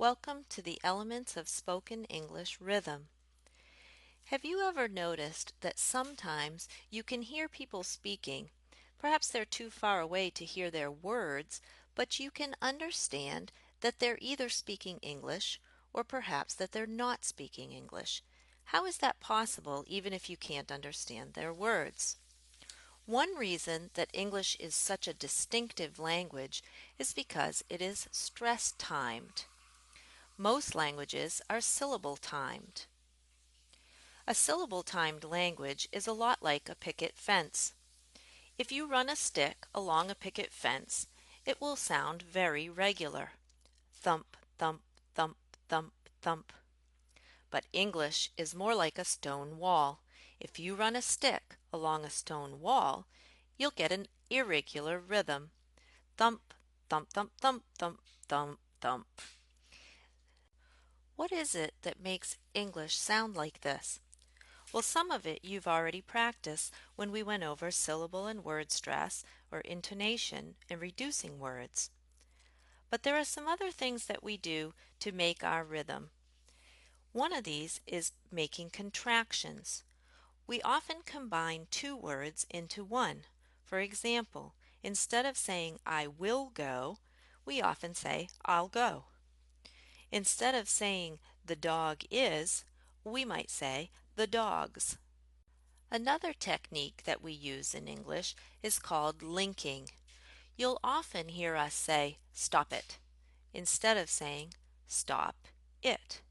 Welcome to the Elements of Spoken English Rhythm. Have you ever noticed that sometimes you can hear people speaking? Perhaps they're too far away to hear their words, but you can understand that they're either speaking English or perhaps that they're not speaking English. How is that possible even if you can't understand their words? One reason that English is such a distinctive language is because it is stress timed. Most languages are syllable timed. A syllable timed language is a lot like a picket fence. If you run a stick along a picket fence, it will sound very regular. Thump, thump, thump, thump, thump. But English is more like a stone wall. If you run a stick along a stone wall, you'll get an irregular rhythm. Thump, thump, thump, thump, thump, thump, thump. What is it that makes English sound like this? Well, some of it you've already practiced when we went over syllable and word stress or intonation and reducing words. But there are some other things that we do to make our rhythm. One of these is making contractions. We often combine two words into one. For example, instead of saying I will go, we often say I'll go. Instead of saying the dog is, we might say the dogs. Another technique that we use in English is called linking. You'll often hear us say stop it instead of saying stop it.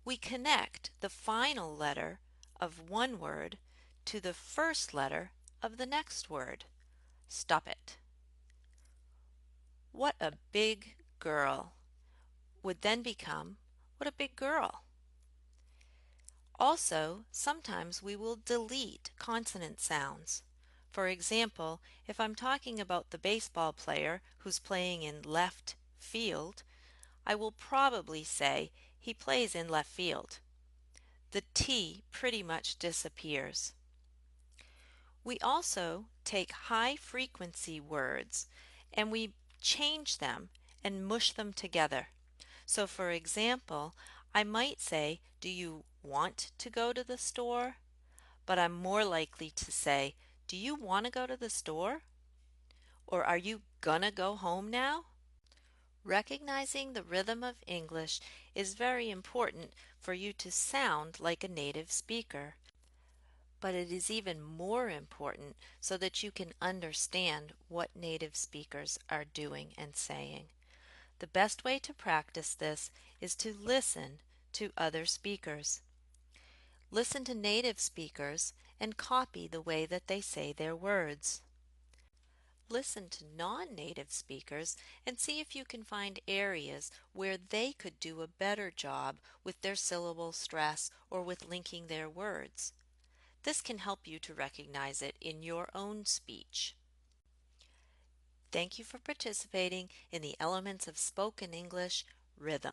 We connect the final letter of one word to the first letter of the next word. Stop it. What a big girl would then become what a big girl. Also, sometimes we will delete consonant sounds. For example, if I'm talking about the baseball player who's playing in left field, I will probably say he plays in left field. The T pretty much disappears. We also take high frequency words and we change them and mush them together. So for example, I might say, do you want to go to the store? But I'm more likely to say, do you want to go to the store? Or are you gonna go home now? Recognizing the rhythm of English is very important for you to sound like a native speaker. But it is even more important so that you can understand what native speakers are doing and saying. The best way to practice this is to listen to other speakers. Listen to native speakers and copy the way that they say their words. Listen to non-native speakers and see if you can find areas where they could do a better job with their syllable stress or with linking their words. This can help you to recognize it in your own speech. Thank you for participating in the Elements of Spoken English Rhythm.